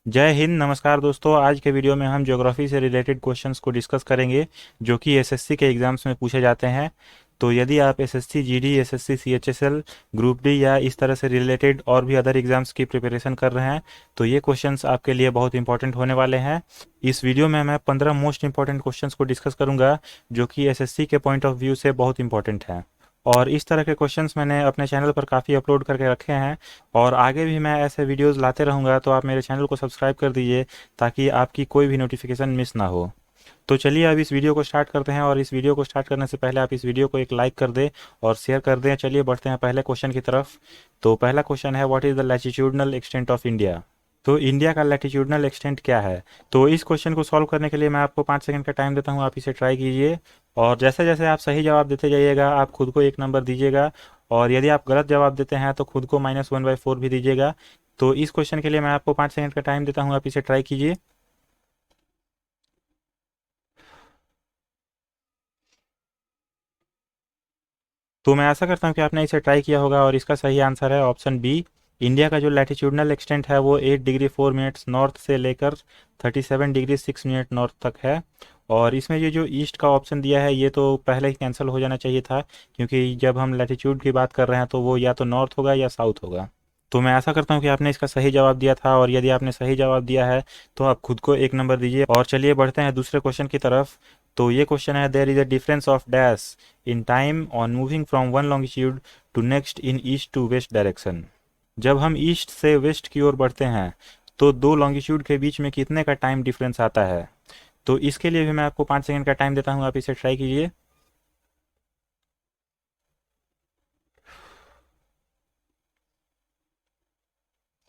जय हिंद। नमस्कार दोस्तों, आज के वीडियो में हम ज्योग्राफी से रिलेटेड क्वेश्चंस को डिस्कस करेंगे जो कि एसएससी के एग्जाम्स में पूछे जाते हैं। तो यदि आप SSC GD, SSC CHSL, group D या इस तरह से रिलेटेड और भी अदर एग्जाम्स की प्रिपरेशन कर रहे हैं तो ये क्वेश्चंस आपके लिए बहुत इंपॉर्टेंट होने वाले हैं। इस वीडियो में मैं 15 मोस्ट इंपॉर्टेंट क्वेश्चंस को डिस्कस करूंगा जो कि एसएससी के पॉइंट ऑफ व्यू से बहुत इंपॉर्टेंट हैं। और इस तरह के क्वेश्चंस मैंने अपने चैनल पर काफ़ी अपलोड करके रखे हैं और आगे भी मैं ऐसे वीडियोस लाते रहूँगा, तो आप मेरे चैनल को सब्सक्राइब कर दीजिए ताकि आपकी कोई भी नोटिफिकेशन मिस ना हो। तो चलिए अब इस वीडियो को स्टार्ट करते हैं, और इस वीडियो को स्टार्ट करने से पहले आप इस वीडियो को एक लाइक कर दें और शेयर कर दें। चलिए बढ़ते हैं पहले क्वेश्चन की तरफ। तो पहला क्वेश्चन है, what is the latitudinal extent of India. तो इंडिया का लैटिट्यूडनल एक्सटेंट क्या है। तो इस क्वेश्चन को सॉल्व करने के लिए मैं आपको 5 सेकंड का टाइम देता हूँ, आप इसे ट्राई कीजिए। और जैसे जैसे आप सही जवाब देते जाइएगा आप खुद को एक नंबर दीजिएगा, और यदि आप गलत जवाब देते हैं तो खुद को -1/4 भी दीजिएगा। तो इस क्वेश्चन के लिए मैं आपको 5 सेकंड का टाइम देता हूँ, आप इसे ट्राई कीजिए। तो मैं आशा करता हूँ कि आपने इसे ट्राई किया होगा, और इसका सही आंसर है ऑप्शन बी। इंडिया का जो लैटिट्यूडनल एक्सटेंट है वो 8 डिग्री 4 मिनट्स नॉर्थ से लेकर 37 डिग्री 6 मिनट नॉर्थ तक है। और इसमें ये जो ईस्ट का ऑप्शन दिया है ये तो पहले ही कैंसिल हो जाना चाहिए था, क्योंकि जब हम लैटिट्यूड की बात कर रहे हैं तो वो या तो नॉर्थ होगा या साउथ होगा। तो मैं आशा करता हूँ कि आपने इसका सही जवाब दिया था, और यदि आपने सही जवाब दिया है तो आप खुद को एक नंबर दीजिए। और चलिए बढ़ते हैं दूसरे क्वेश्चन की तरफ। तो ये क्वेश्चन है, there is a difference of dash in time on moving from one longitude to next in east to west direction. जब हम ईस्ट से वेस्ट की ओर बढ़ते हैं तो दो लॉन्गिट्यूड के बीच में कितने का टाइम डिफरेंस आता है। तो इसके लिए भी मैं आपको 5 सेकंड का टाइम देता हूँ, आप इसे ट्राई कीजिए।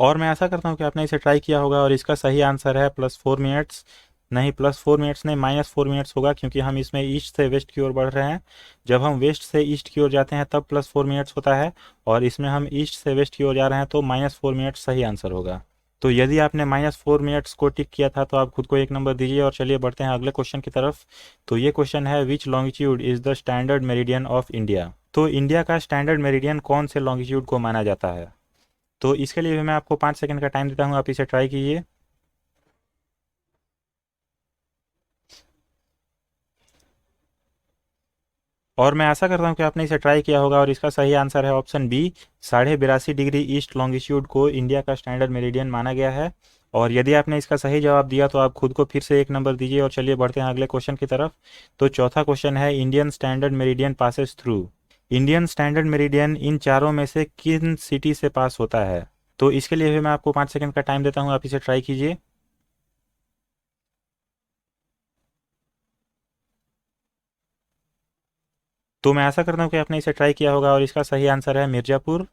और मैं आशा करता हूँ कि आपने इसे ट्राई किया होगा, और इसका सही आंसर है +4 मिनट्स। नहीं, +4 मिनट्स नहीं, -4 मिनट्स होगा, क्योंकि हम इसमें ईस्ट से वेस्ट की ओर बढ़ रहे हैं। जब हम वेस्ट से ईस्ट की ओर जाते हैं तब +4 मिनट्स होता है, और इसमें हम ईस्ट से वेस्ट की ओर जा रहे हैं तो -4 मिनट्स सही आंसर होगा। तो यदि आपने -4 मिनट्स को टिक किया था तो आप खुद को एक नंबर दीजिए। और चलिए बढ़ते हैं अगले क्वेश्चन की तरफ। तो ये क्वेश्चन है, which longitude is the standard meridian of India. तो इंडिया का स्टैंडर्ड मेरिडियन कौन से लॉन्गिट्यूड को माना जाता है। तो इसके लिए भी मैं आपको 5 सेकंड का टाइम देता हूँ, आप इसे ट्राई कीजिए। और मैं आशा करता हूँ कि आपने इसे ट्राई किया होगा, और इसका सही आंसर है option B. 82.5 degree east longitude को इंडिया का स्टैंडर्ड मेरिडियन माना गया है। और यदि आपने इसका सही जवाब दिया तो आप खुद को फिर से एक नंबर दीजिए। और चलिए बढ़ते हैं अगले क्वेश्चन की तरफ। तो चौथा क्वेश्चन है, Indian standard meridian passes through. Indian standard meridian इन चारों में से किन सिटी से पास होता है। तो इसके लिए भी मैं आपको 5 सेकंड का टाइम देता हूँ, आप इसे ट्राई कीजिए। तो मैं आशा करता हूँ कि आपने इसे ट्राई किया होगा, और इसका सही आंसर है मिर्ज़ापुर।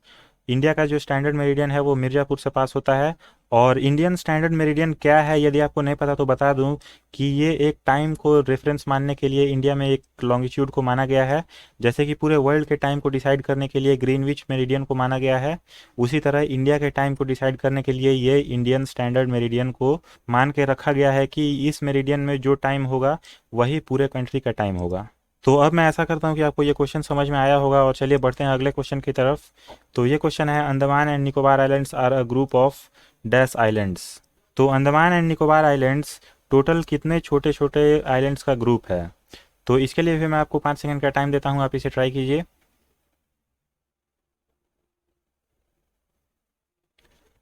इंडिया का जो स्टैंडर्ड मेरिडियन है वो मिर्ज़ापुर से पास होता है। और इंडियन स्टैंडर्ड मेरिडियन क्या है, यदि आपको नहीं पता तो बता दूं कि ये एक टाइम को रेफरेंस मानने के लिए इंडिया में एक लॉन्गिट्यूड को माना गया है। जैसे कि पूरे वर्ल्ड के टाइम को डिसाइड करने के लिए ग्रीनविच मेरिडियन को माना गया है, उसी तरह इंडिया के टाइम को डिसाइड करने के लिए ये इंडियन स्टैंडर्ड मेरिडियन को मान के रखा गया है कि इस मेरिडियन में जो टाइम होगा वही पूरे कंट्री का टाइम होगा। तो अब मैं ऐसा करता हूँ कि आपको ये क्वेश्चन समझ में आया होगा, और चलिए बढ़ते हैं अगले क्वेश्चन की तरफ। तो ये क्वेश्चन है, Andaman and Nicobar islands are a group of dash islands. तो Andaman and Nicobar islands total कितने छोटे छोटे आइलैंड्स का ग्रुप है। तो इसके लिए भी मैं आपको 5 सेकंड का टाइम देता हूँ, आप इसे ट्राई कीजिए।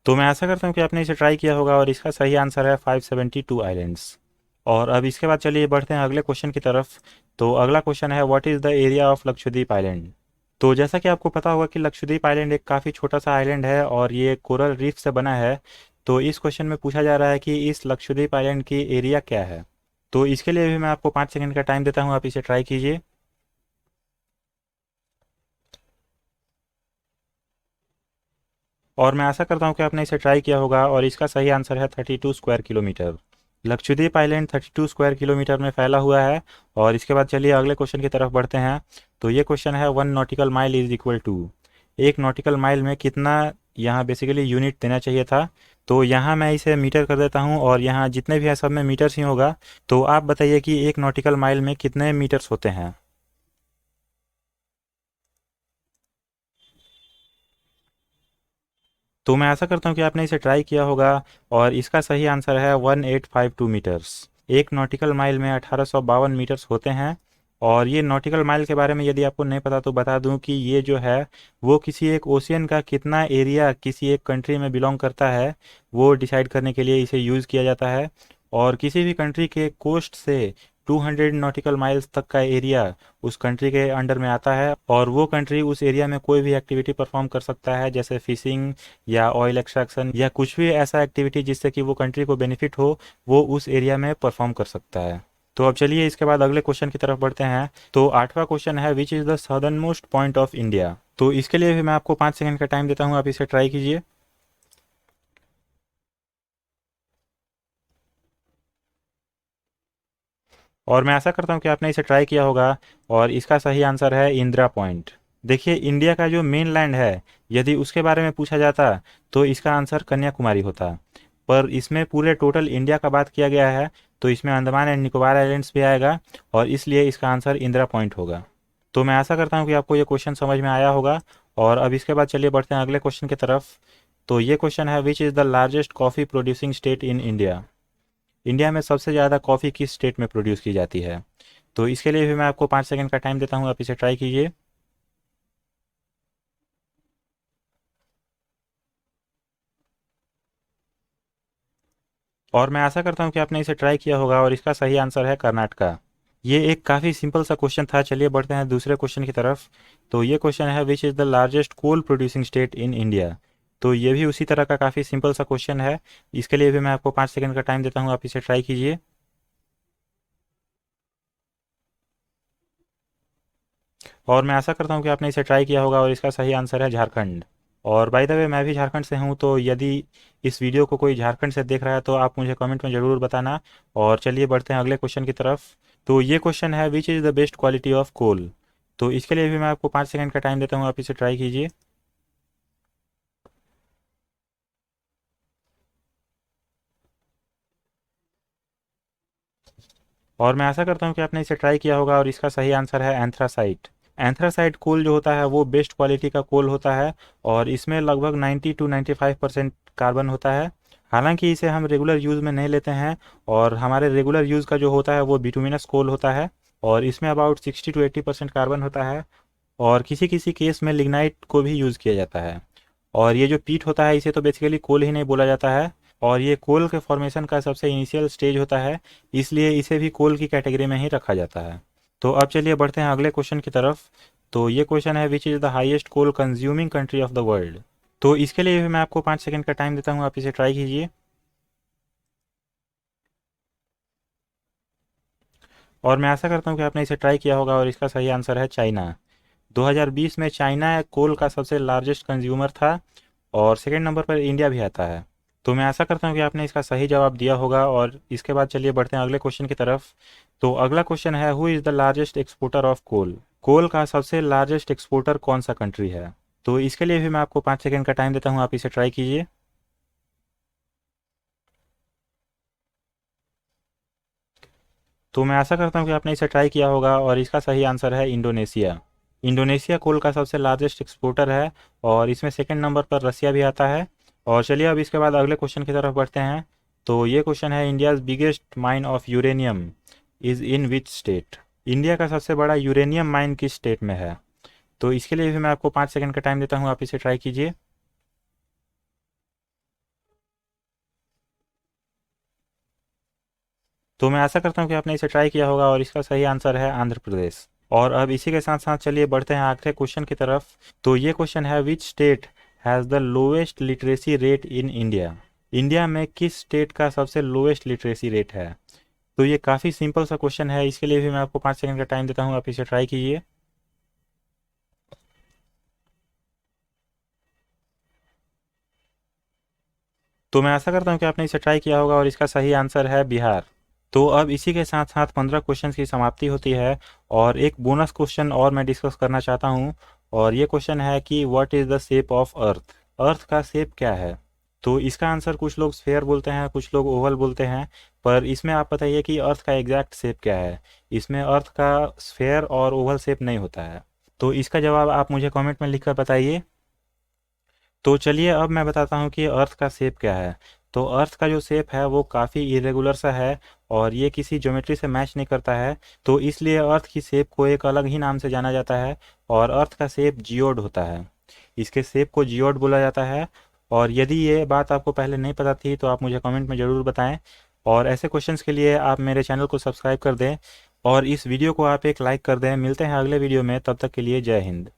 तो मैं आशा करता हूँ कि आपने इसे ट्राई किया होगा, और इसका सही आंसर है 572 आइलैंड्स। और अब इसके बाद चलिए बढ़ते हैं अगले क्वेश्चन की तरफ। तो अगला क्वेश्चन है, what is the area of Lakshadweep island. तो जैसा कि आपको पता होगा कि लक्षद्वीप आइलैंड एक काफ़ी छोटा सा आइलैंड है, और ये कोरल रीफ से बना है। तो इस क्वेश्चन में पूछा जा रहा है कि इस लक्षद्वीप आइलैंड की एरिया क्या है। तो इसके लिए भी मैं आपको 5 सेकंड का टाइम देता हूँ, आप इसे ट्राई कीजिए। और मैं आशा करता हूँ कि आपने इसे ट्राई किया होगा, और इसका सही आंसर है 32 square kilometre. Lakshadweep island 32 square kilometre में फैला हुआ है। और इसके बाद चलिए अगले क्वेश्चन की तरफ बढ़ते हैं। तो ये क्वेश्चन है, 1 nautical mile is equal to. एक नॉटिकल माइल में कितना, यहाँ बेसिकली यूनिट देना चाहिए था। तो यहाँ मैं इसे मीटर कर देता हूँ, और यहाँ जितने भी है सब में मीटर्स ही होगा। तो आप बताइए कि एक नॉटिकल माइल में कितने मीटर्स होते हैं। तो मैं आशा करता हूँ कि आपने इसे ट्राई किया होगा और इसका सही आंसर है 1852 मीटर्स। एक नॉटिकल माइल में 1852 मीटर्स होते हैं। और ये नॉटिकल माइल के बारे में यदि आपको नहीं पता तो बता दूं कि ये जो है वो किसी एक ओशियन का कितना एरिया किसी एक कंट्री में बिलोंग करता है वो डिसाइड करने के लिए इसे यूज़ किया जाता है। और किसी भी कंट्री के कोस्ट से 200 नॉटिकल माइल्स तक का एरिया उस कंट्री के अंडर में आता है और वो कंट्री उस एरिया में कोई भी एक्टिविटी परफॉर्म कर सकता है जैसे फिशिंग या ऑयल एक्सट्रैक्शन या कुछ भी ऐसा एक्टिविटी जिससे कि वो कंट्री को बेनिफिट हो, वो उस एरिया में परफॉर्म कर सकता है। तो अब चलिए इसके बाद अगले क्वेश्चन की तरफ बढ़ते हैं। तो आठवां क्वेश्चन है which is the southern most point of India. तो इसके लिए भी मैं आपको 5 सेकंड का टाइम देता हूँ, आप इसे ट्राई कीजिए। और मैं आशा करता हूँ कि आपने इसे ट्राई किया होगा और इसका सही आंसर है इंदिरा पॉइंट। देखिए इंडिया का जो मेन लैंड है यदि उसके बारे में पूछा जाता तो इसका आंसर कन्याकुमारी होता, पर इसमें पूरे टोटल इंडिया का बात किया गया है तो इसमें अंडमान एंड निकोबार आइलैंड्स भी आएगा और इसलिए इसका आंसर इंदिरा पॉइंट होगा। तो मैं आशा करता हूँ कि आपको ये क्वेश्चन समझ में आया होगा और अब इसके बाद चलिए बढ़ते हैं अगले क्वेश्चन की तरफ। तो ये क्वेश्चन है which is the largest coffee producing state in India. India में सबसे ज़्यादा कॉफ़ी किस स्टेट में प्रोड्यूस की जाती है। तो इसके लिए भी मैं आपको 5 सेकंड का टाइम देता हूँ, आप इसे ट्राई कीजिए। और मैं आशा करता हूँ कि आपने इसे ट्राई किया होगा और इसका सही आंसर है कर्नाटका। ये एक काफ़ी सिंपल सा क्वेश्चन था। चलिए बढ़ते हैं दूसरे क्वेश्चन की तरफ। तो ये क्वेश्चन है which is the largest coal producing state in India. तो ये भी उसी तरह का काफ़ी सिंपल सा क्वेश्चन है। इसके लिए भी मैं आपको 5 सेकंड का टाइम देता हूँ, आप इसे ट्राई कीजिए। और मैं आशा करता हूँ कि आपने इसे ट्राई किया होगा और इसका सही आंसर है झारखंड। और बाय द वे मैं भी झारखंड से हूँ, तो यदि इस वीडियो को कोई झारखंड से देख रहा है तो आप मुझे कमेंट में ज़रूर बताना। और चलिए बढ़ते हैं अगले क्वेश्चन की तरफ। तो ये क्वेश्चन है which is the best quality of coal. तो इसके लिए भी मैं आपको 5 सेकंड का टाइम देता हूँ, आप इसे ट्राई कीजिए। और मैं आशा करता हूँ कि आपने इसे ट्राई किया होगा और इसका सही आंसर है एंथ्रासाइट। एंथ्रासाइट कोल जो होता है वो बेस्ट क्वालिटी का कोल होता है और इसमें लगभग 90 टू 95% कार्बन होता है। हालांकि इसे हम रेगुलर यूज़ में नहीं लेते हैं और हमारे रेगुलर यूज़ का जो होता है वो बिटुमिनस कोल होता है और इसमें अबाउट 60 to 80% कार्बन होता है। और किसी किसी केस में लिग्नाइट को भी यूज़ किया जाता है। और ये जो पीट होता है इसे तो बेसिकली कोल ही नहीं बोला जाता है और ये कोल के फॉर्मेशन का सबसे इनिशियल स्टेज होता है, इसलिए इसे भी कोल की कैटेगरी में ही रखा जाता है। तो अब चलिए बढ़ते हैं अगले क्वेश्चन की तरफ। तो ये क्वेश्चन है which is the highest coal consuming country of the world. तो इसके लिए भी मैं आपको 5 सेकंड का टाइम देता हूँ, आप इसे ट्राई कीजिए। और मैं आशा करता हूँ कि आपने इसे ट्राई किया होगा और इसका सही आंसर है चाइना। 2020 में चाइना कोल का सबसे लार्जेस्ट कंज्यूमर था और सेकेंड नंबर पर इंडिया भी आता है। तो मैं आशा करता हूँ कि आपने इसका सही जवाब दिया होगा और इसके बाद चलिए बढ़ते हैं अगले क्वेश्चन की तरफ। तो अगला क्वेश्चन है who is the largest exporter of coal. Coal का सबसे लार्जेस्ट एक्सपोर्टर कौन सा कंट्री है। तो इसके लिए भी मैं आपको 5 सेकंड का टाइम देता हूँ, आप इसे ट्राई कीजिए। तो मैं आशा करता हूँ कि आपने इसे ट्राई किया होगा और इसका सही आंसर है इंडोनेशिया। इंडोनेशिया कोल का सबसे लार्जेस्ट एक्सपोर्टर है और इसमें सेकंड नंबर पर रसिया भी आता है। और चलिए अब इसके बाद अगले क्वेश्चन की तरफ बढ़ते हैं। तो ये क्वेश्चन है India's biggest mine of uranium is in which state. India का सबसे बड़ा यूरेनियम माइन किस स्टेट में है। तो इसके लिए भी मैं आपको 5 सेकंड का टाइम देता हूँ, आप इसे ट्राई कीजिए। तो मैं आशा करता हूँ कि आपने इसे ट्राई किया होगा और इसका सही आंसर है आंध्र प्रदेश। और अब इसी के साथ साथ चलिए बढ़ते हैं आखिरी क्वेश्चन की तरफ। तो ये क्वेश्चन है which state has the lowest literacy rate in India. India में किस स्टेट का सबसे लोएस्ट लिटरेसी रेट है। तो ये काफ़ी सिंपल सा क्वेश्चन है, इसके लिए भी मैं आपको 5 सेकंड का टाइम देता हूँ, आप इसे ट्राई कीजिए। तो मैं आशा करता हूँ कि आपने इसे ट्राई किया होगा और इसका सही आंसर है बिहार। तो अब इसी के साथ साथ 15 क्वेश्चन की समाप्ति होती है और एक बोनस क्वेश्चन और मैं डिस्कस करना चाहता हूँ। और ये क्वेश्चन है कि what is the shape of earth. Earth का शेप क्या है। तो इसका आंसर कुछ लोग स्फेयर बोलते हैं, कुछ लोग ओवल बोलते हैं, पर इसमें आप बताइए कि अर्थ का एग्जैक्ट शेप क्या है। इसमें अर्थ का स्फेयर और ओवल शेप नहीं होता है। तो इसका जवाब आप मुझे कमेंट में लिखकर बताइए। तो चलिए अब मैं बताता हूँ कि अर्थ का शेप क्या है। तो अर्थ का जो शेप है वो काफ़ी इरेगुलर सा है और ये किसी ज्योमेट्री से मैच नहीं करता है, तो इसलिए अर्थ की शेप को एक अलग ही नाम से जाना जाता है और अर्थ का शेप जियोड होता है। इसके शेप को जियोड बोला जाता है। और यदि ये बात आपको पहले नहीं पता थी तो आप मुझे कमेंट में ज़रूर बताएं, और ऐसे क्वेश्चंस के लिए आप मेरे चैनल को सब्सक्राइब कर दें और इस वीडियो को आप एक लाइक कर दें। मिलते हैं अगले वीडियो में, तब तक के लिए जय हिंद।